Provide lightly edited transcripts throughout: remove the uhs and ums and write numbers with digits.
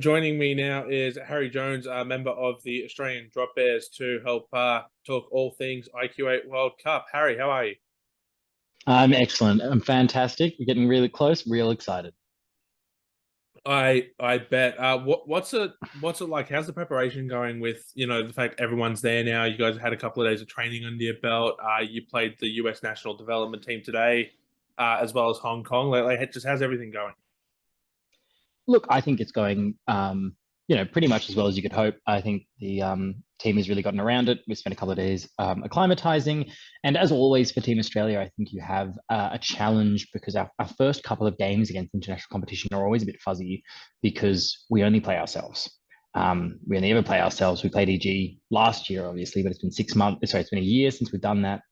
Joining me now is Harry Jones, a member of the Australian Dropbears, to help talk all things IQ8 World Cup. Harry, how are you? I'm excellent. I'm fantastic. We're getting really close. Real excited. I bet. What's it like? How's the preparation going with the fact everyone's there now? You guys had a couple of days of training under your belt. You played the US national development team today, as well as Hong Kong. Just how's everything going? Look, I think it's going, pretty much as well as you could hope. I think the team has really gotten around it. We spent a couple of days acclimatizing, and as always for Team Australia, I think you have a challenge because our first couple of games against international competition are always a bit fuzzy because we only play ourselves. We only ever play ourselves. We played EG last year, obviously, but it's been 6 months. Sorry, it's been a year since we've done that,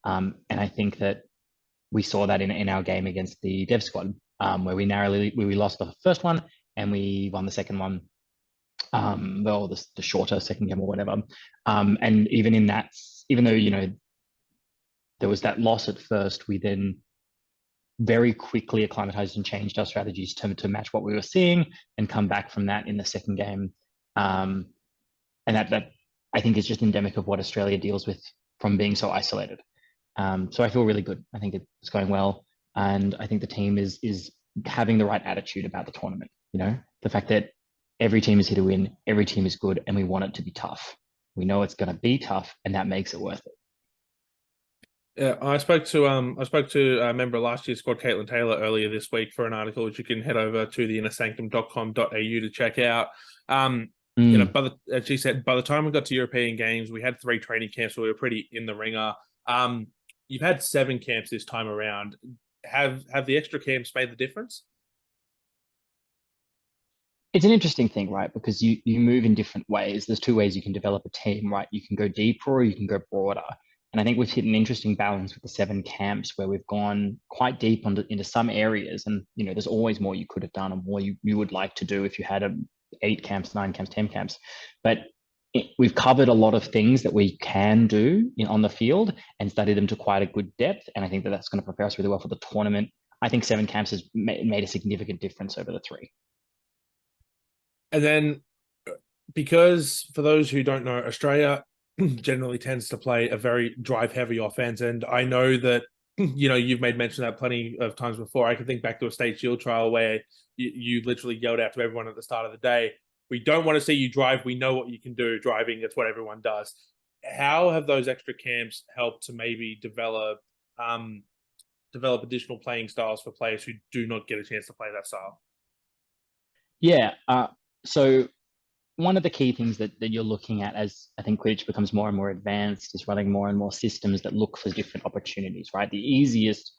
and I think that we saw that in our game against the Dev Squad, where we lost the first one and we won the second one, the shorter second game or whatever. And even in that, even though there was that loss at first, we then very quickly acclimatized and changed our strategies to match what we were seeing and come back from that in the second game. And that I think is just endemic of what Australia deals with from being so isolated. So I feel really good. I think it's going well, and I think the team is having the right attitude about the tournament. The fact that every team is here to win, every team is good, and we want it to be tough. We know it's going to be tough, and that makes it worth it. Yeah, I spoke to a member of last year's squad, Caitlin Taylor, earlier this week for an article which you can head over to theinnersanctum.com.au to check out. Mm. As she said, by the time we got to European Games, we had 3 training camps, so we were pretty in the ringer. You've had 7 camps this time around. Have the extra camps made the difference? It's an interesting thing, right? Because you move in different ways. There's two ways you can develop a team, right? You can go deeper or you can go broader. And I think we've hit an interesting balance with the 7 camps where we've gone quite deep into some areas. And there's always more you could have done and more you would like to do if you had 8 camps, 9 camps, 10 camps. But we've covered a lot of things that we can do on the field and studied them to quite a good depth. And I think that that's going to prepare us really well for the tournament. I think 7 camps has made a significant difference over the 3. And then, because for those who don't know, Australia generally tends to play a very drive-heavy offense, and I know that you've made mention of that plenty of times before. I can think back to a state shield trial where you literally yelled out to everyone at the start of the day, "We don't want to see you drive. We know what you can do driving. That's what everyone does." How have those extra camps helped to maybe develop additional playing styles for players who do not get a chance to play that style? Yeah. So one of the key things that you're looking at as I think Quidditch becomes more and more advanced is running more and more systems that look for different opportunities, right? The easiest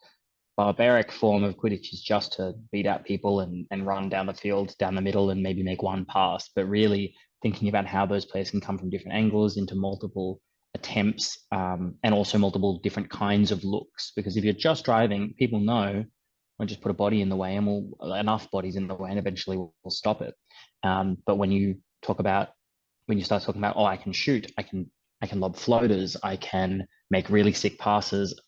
barbaric form of Quidditch is just to beat out people and run down the field, down the middle, and maybe make one pass. But really thinking about how those players can come from different angles into multiple attempts, and also multiple different kinds of looks. Because if you're just driving, people know we'll just put a body in the way and we'll enough bodies in the way and eventually we'll stop it. But when you start talking about, oh, I can shoot, I can lob floaters, I can make really sick passes,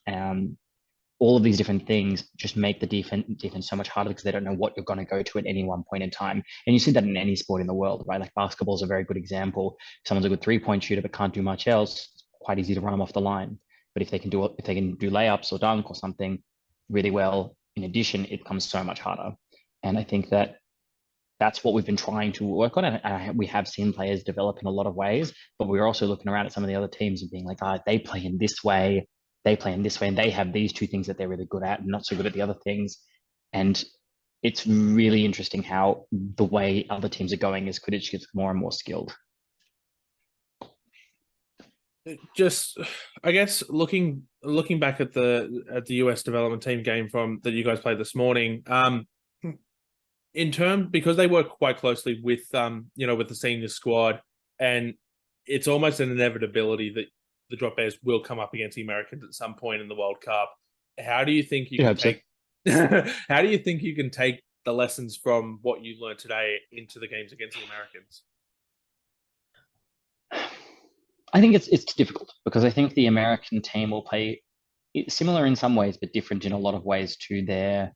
all of these different things just make the defense so much harder because they don't know what you're going to go to at any one point in time. And you see that in any sport in the world, right? Like basketball is a very good example. If someone's a good 3-point shooter but can't do much else, it's quite easy to run them off the line. But if they can do layups or dunk or something really well, in addition, it becomes so much harder. And I think that that's what we've been trying to work on. And we have seen players develop in a lot of ways, but we're also looking around at some of the other teams and being like, they play in this way, they play in this way, and they have these 2 things that they're really good at and not so good at the other things. And it's really interesting how the way other teams are going as Quidditch gets more and more skilled. Just, I guess, looking back at the US development team game from that you guys played this morning, because they work quite closely with the senior squad, and it's almost an inevitability that the Drop Bears will come up against the Americans at some point in the World Cup. How do you think you You can hope so. take how do you think you can take the lessons from what you learned today into the games against the Americans? I think it's difficult because I think the American team will play similar in some ways, but different in a lot of ways to their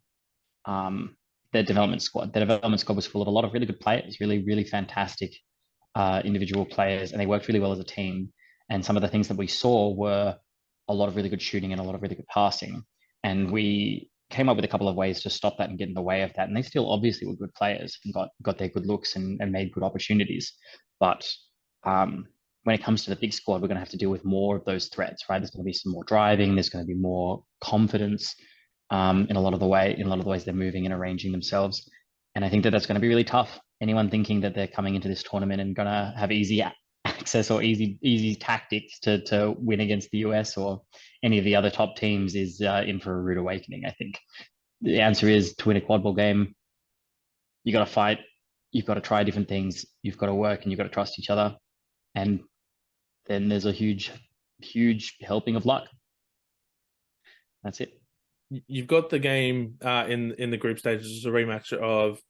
their development squad. Their development squad was full of a lot of really good players, really, really fantastic individual players, and they worked really well as a team. And some of the things that we saw were a lot of really good shooting and a lot of really good passing. And we came up with a couple of ways to stop that and get in the way of that. And they still obviously were good players and got their good looks and made good opportunities. But when it comes to the big squad, we're going to have to deal with more of those threats, right? There's going to be some more driving. There's going to be more confidence in a lot of the ways they're moving and arranging themselves. And I think that that's going to be really tough. Anyone thinking that they're coming into this tournament and going to have easy access or easy tactics to win against the US or any of the other top teams is in for a rude awakening. I think the answer is to win a quad ball game, you got to fight, you've got to try different things, you've got to work, and you've got to trust each other. And then there's a huge helping of luck. That's it. You've got the game in the group stages as a rematch of,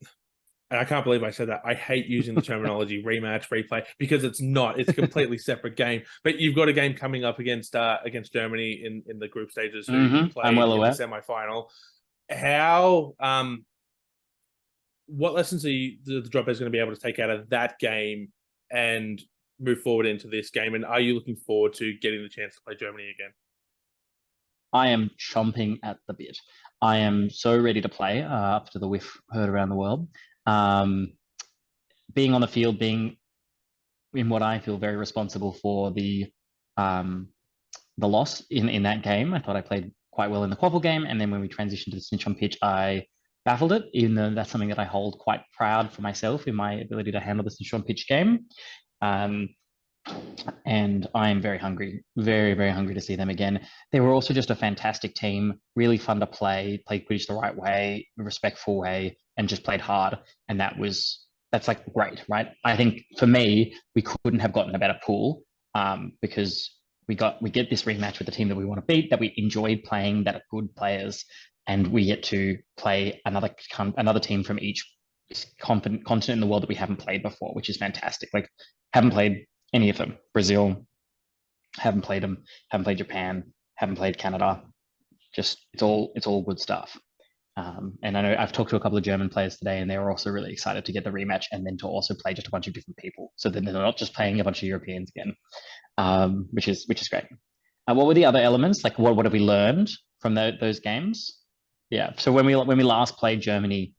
and I can't believe I said that. I hate using the terminology rematch, replay, because it's not. It's a completely separate game. But you've got a game coming up against Germany in the group stages, who you I'm played well in the aware. semi-final. How what lessons are the Dropbears going to be able to take out of that game and move forward into this game? And are you looking forward to getting the chance to play Germany again? I am chomping at the bit. I am so ready to play after the whiff heard around the world. Um, being on the field, being in what I feel very responsible for the loss in that game. I thought I played quite well in the quaffle game, and then when we transitioned to the cinch on pitch, I baffled it. Even though that's something that I hold quite proud for myself in my ability to handle the cinch on pitch game. Um, and I am very hungry, very, very hungry to see them again. They were also just a fantastic team, really fun to play, played Quidditch the right way, a respectful way, and just played hard. And that's like great, right? I think for me, we couldn't have gotten a better pool because we get this rematch with the team that we want to beat, that we enjoy playing, that are good players, and we get to play another team from each continent in the world that we haven't played before, which is fantastic. Like, haven't played any of them. Brazil, haven't played them. Haven't played Japan. Haven't played Canada. Just it's all good stuff. And I know I've talked to a couple of German players today, and they were also really excited to get the rematch and then to also play just a bunch of different people, so then they're not just playing a bunch of Europeans again, which is great. What were the other elements? Like what have we learned from those games? Yeah. So when we last played Germany,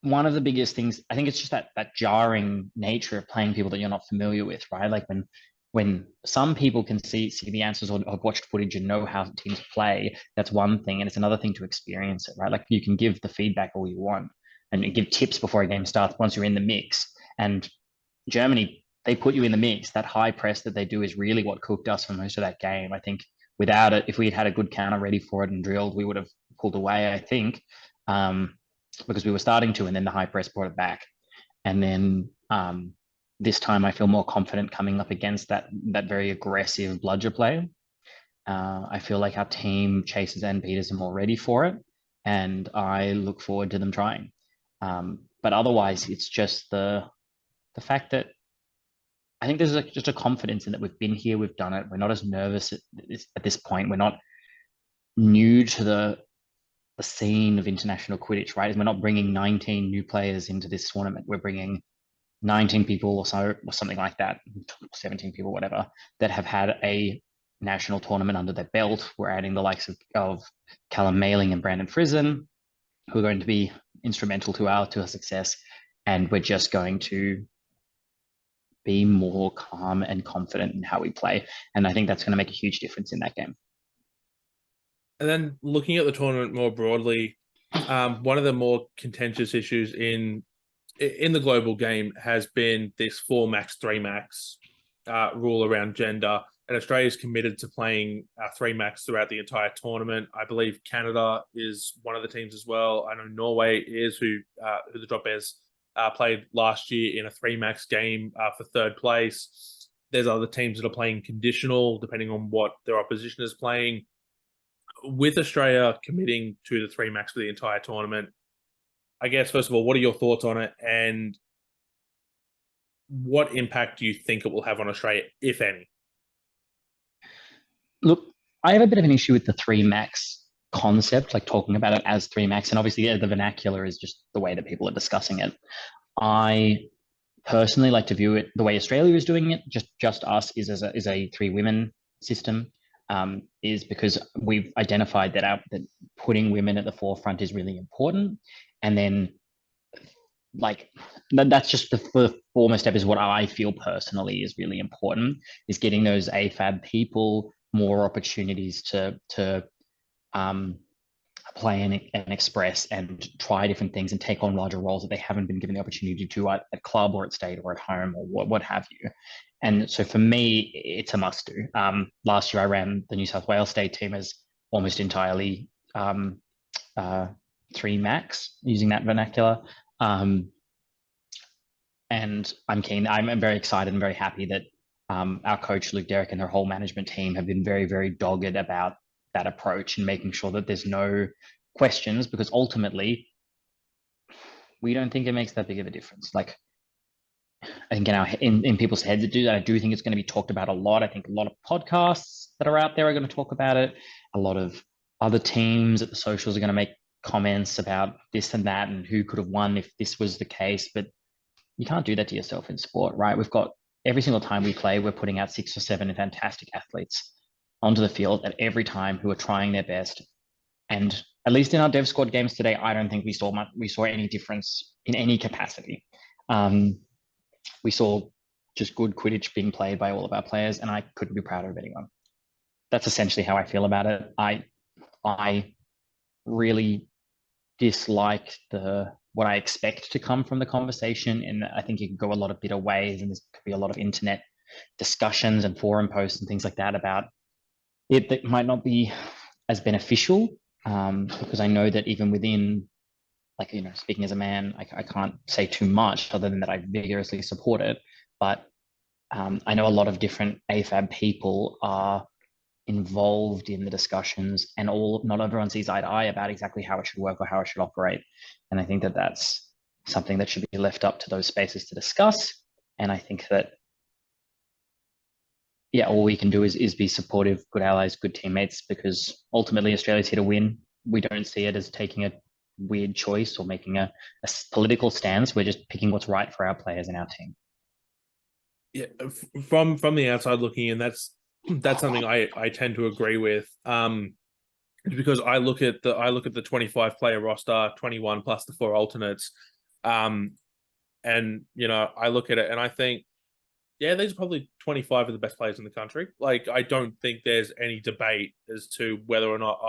one of the biggest things, I think it's just that jarring nature of playing people that you're not familiar with, right? Like when some people can see the answers or have watched footage and know how teams play, that's one thing, and it's another thing to experience it, right? Like you can give the feedback all you want and give tips before a game starts once you're in the mix. And Germany, they put you in the mix. That high press that they do is really what cooked us for most of that game. I think without it, if we had a good counter ready for it and drilled, we would have pulled away, I think, because we were starting to, and then the high press brought it back. And then this time I feel more confident coming up against that very aggressive bludger play. I feel like our team, Chasers and Peters, are more ready for it, and I look forward to them trying. But otherwise, it's just the fact that I think there's just a confidence in that we've been here, we've done it. We're not as nervous at this point. We're not new to the scene of international Quidditch, right? We're not bringing 19 new players into this tournament. We're bringing 19 people or so, or something like that, 17 people, whatever, that have had a national tournament under their belt. We're adding the likes of Callum Mailing and Brandon Frizen, who are going to be instrumental to our success. And we're just going to be more calm and confident in how we play. And I think that's going to make a huge difference in that game. And then looking at the tournament more broadly, one of the more contentious issues in the global game has been this 4 max 3 max rule around gender, and Australia is committed to playing 3 max throughout the entire tournament. I believe Canada is one of the teams as well. I know Norway is who the Dropbears played last year in a 3 max game for third place. There's other teams that are playing conditional depending on what their opposition is playing. With Australia committing to the 3 max for the entire tournament, I guess, first of all, what are your thoughts on it? And what impact do you think it will have on Australia, if any? Look, I have a bit of an issue with the 3 max concept, like talking about it as three max, and obviously the vernacular is just the way that people are discussing it. I personally like to view it the way Australia is doing it, just us is a three women system, is because we've identified that putting women at the forefront is really important, and then like that's just the foremost step is what I feel personally is really important is getting those AFAB people more opportunities to um, play and express and try different things and take on larger roles that they haven't been given the opportunity to at club or at state or at home or what have you. And so for me, it's a must do. Last year, I ran the New South Wales state team as almost entirely uh, three max using that vernacular. Um, and I'm keen. I'm very excited and very happy that our coach Luke Derrick and their whole management team have been very, very dogged about that approach and making sure that there's no questions because ultimately we don't think it makes that big of a difference. Like I think in people's heads it do. I do think it's going to be talked about a lot. I think a lot of podcasts that are out there are going to talk about it. A lot of other teams at the socials are going to make comments about this and that and who could have won if this was the case. But you can't do that to yourself in sport, right? We've got every single time we play, we're putting out 6 or 7 fantastic athletes onto the field at every time who are trying their best. And at least in our dev squad games today, I don't think we saw any difference in any capacity. We saw just good Quidditch being played by all of our players, and I couldn't be prouder of anyone. That's essentially how I feel about it. I really dislike what I expect to come from the conversation, and I think it could go a lot of bitter ways, and there's could be a lot of internet discussions and forum posts and things like that about it that might not be as beneficial. Because I know that even within, like speaking as a man, I can't say too much other than that I vigorously support it. But I know a lot of different AFAB people are involved in the discussions and not everyone sees eye to eye about exactly how it should work or how it should operate. And I think that that's something that should be left up to those spaces to discuss. And I think that, yeah, all we can do is be supportive, good allies, good teammates, because ultimately Australia's here to win. We don't see it as taking a weird choice or making a political stance. We're just picking what's right for our players and our team. Yeah, from the outside looking in, that's something I tend to agree with. Because I look at the 25 player roster, 21 plus the 4 alternates, and I look at it and I think, yeah, these are probably 25 of the best players in the country. Like I don't think there's any debate as to whether or not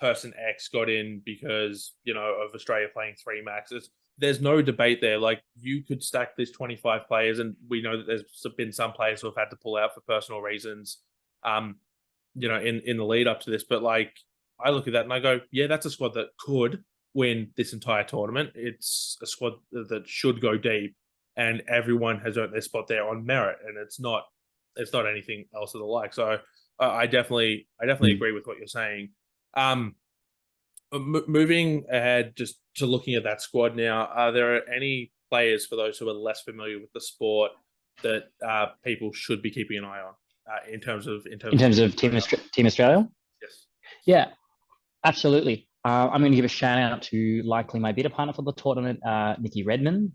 person X got in because of Australia playing three maxes. There's no debate there. Like you could stack these 25 players, and we know that there's been some players who have had to pull out for personal reasons. In the lead up to this, but like I look at that and I go, yeah, that's a squad that could win this entire tournament. It's a squad that should go deep, and everyone has earned their spot there on merit, and it's not anything else of the like. So I definitely agree with what you're saying. Moving ahead, just to looking at that squad now, are there any players for those who are less familiar with the sport that people should be keeping an eye on in terms of Team Australia? Yes. Yeah, absolutely. I'm going to give a shout out to likely my beta partner for the tournament, Nikki Redman.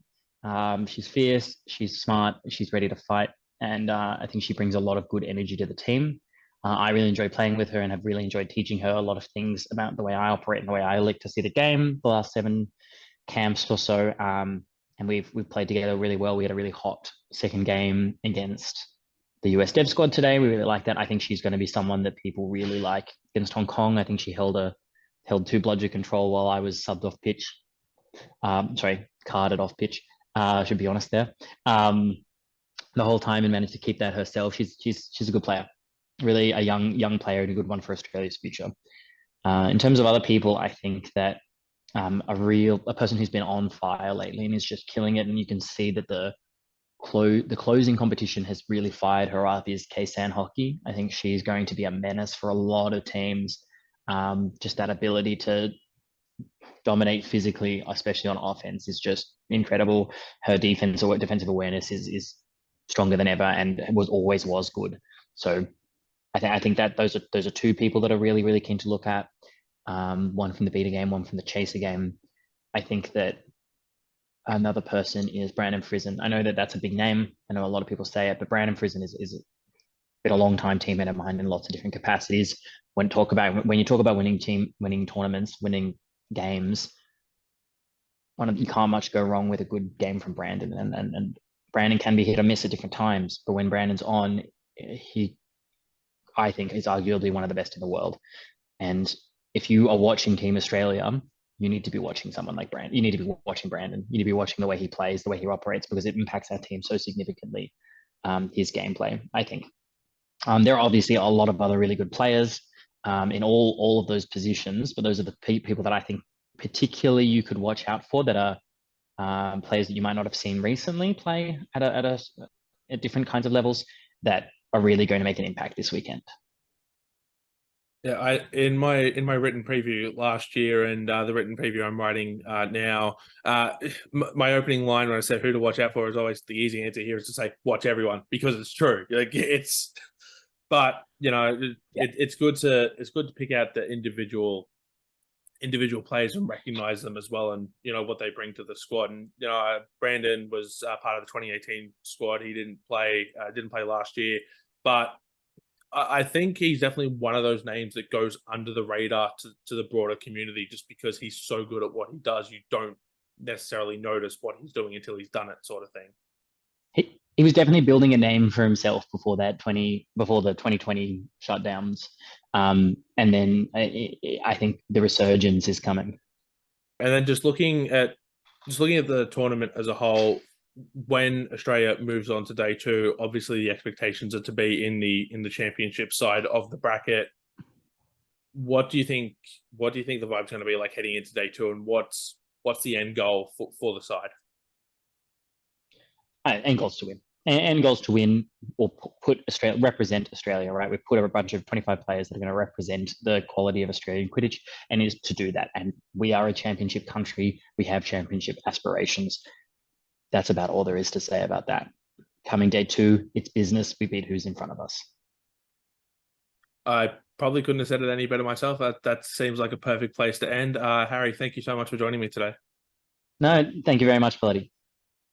She's fierce, she's smart, she's ready to fight, and I think she brings a lot of good energy to the team. I really enjoy playing with her and have really enjoyed teaching her a lot of things about the way I operate and the way I like to see the game the last 7 camps or so. And we've played together really well. We had a really hot second game against the US Dev squad today. We really like that. I think she's going to be someone that people really like against Hong Kong. I think she held 2 bludger control while I was subbed off pitch. Carded off pitch. I should be honest there. The whole time and managed to keep that herself. She's a good player. Really a young player and a good one for Australia's future. In terms of other people, I think that a person who's been on fire lately and is just killing it, and you can see that the closing competition has really fired her up is Kaysan Hockey. I think she's going to be a menace for a lot of teams. Just that ability to dominate physically, especially on offense, is just incredible. Her defensive awareness is stronger than ever and always was good. So I think that those are two people that are really really keen to look at. One from the beta game, one from the chaser game. I think that another person is Brandon Frizen. I know that that's a big name. I know a lot of people say it, but Brandon Frizen is been a long time teammate of mine in lots of different capacities. When you talk about winning tournaments, winning games, you can't much go wrong with a good game from Brandon. And Brandon can be hit or miss at different times, but when Brandon's on, he I think is arguably one of the best in the world. And if you are watching Team Australia, you need to be watching someone like Brandon. You need to be watching Brandon. You need to be watching the way he plays, the way he operates, because it impacts our team so significantly. His gameplay, I think. There are obviously a lot of other really good players in all of those positions, but those are the people that I think particularly you could watch out for that are players that you might not have seen recently play at different kinds of levels that are really going to make an impact this weekend. Yeah, I in my written preview last year and the written preview I'm writing now, my opening line when I said who to watch out for is always the easy answer here is to say watch everyone because it's true. Like it's, but Yeah. it's good to pick out the individual players and recognize them as well, and what they bring to the squad. And Brandon was part of the 2018 squad. He didn't play last year, but I think he's definitely one of those names that goes under the radar to the broader community just because he's so good at what he does. You don't necessarily notice what he's doing until he's done it, sort of thing. He was definitely building a name for himself before the 2020 shutdowns. And then I think the resurgence is coming. And then just looking at the tournament as a whole, when Australia moves on to day two, obviously the expectations are to be in the championship side of the bracket. What do you think? What do you think the vibe's going to be like heading into day two, and what's the end goal for the side? And goals to win. And goals to win or represent Australia, right? We've put a bunch of 25 players that are going to represent the quality of Australian Quidditch and is to do that. And we are a championship country. We have championship aspirations. That's about all there is to say about that. Coming day two, it's business. We beat who's in front of us. I probably couldn't have said it any better myself. That seems like a perfect place to end. Harry, thank you so much for joining me today. No, thank you very much, Bloody.